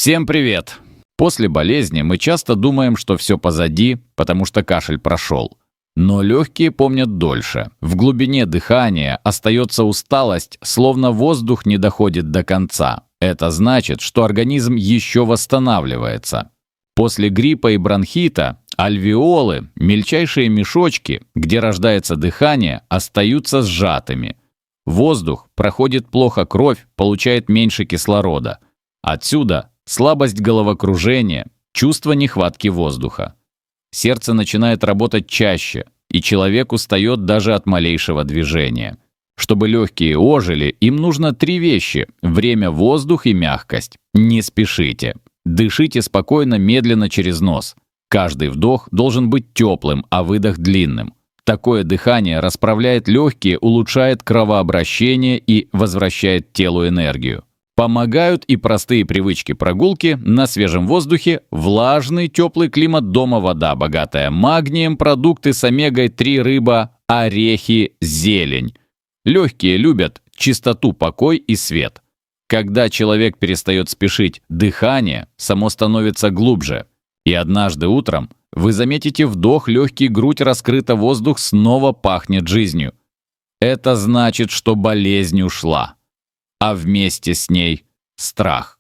Всем привет! После болезни мы часто думаем, что все позади, потому что кашель прошел. Но легкие помнят дольше. В глубине дыхания остается усталость, словно воздух не доходит до конца. Это значит, что организм еще восстанавливается. После гриппа и бронхита альвеолы, мельчайшие мешочки, где рождается дыхание, остаются сжатыми. Воздух проходит плохо, кровь получает меньше кислорода. Отсюда слабость головокружения, чувство нехватки воздуха. Сердце начинает работать чаще, и человек устает даже от малейшего движения. Чтобы легкие ожили, им нужно 3 вещи – время, воздух и мягкость. Не спешите. Дышите спокойно, медленно через нос. Каждый вдох должен быть теплым, а выдох длинным. Такое дыхание расправляет легкие, улучшает кровообращение и возвращает телу энергию. Помогают и простые привычки прогулки на свежем воздухе, влажный теплый климат дома, вода, богатая магнием, продукты с омегой-3, рыба, орехи, зелень. Легкие любят чистоту, покой и свет. Когда человек перестает спешить, дыхание само становится глубже. И однажды утром вы заметите вдох легкий, грудь раскрыта, воздух снова пахнет жизнью. Это значит, что болезнь ушла. А вместе с ней страх.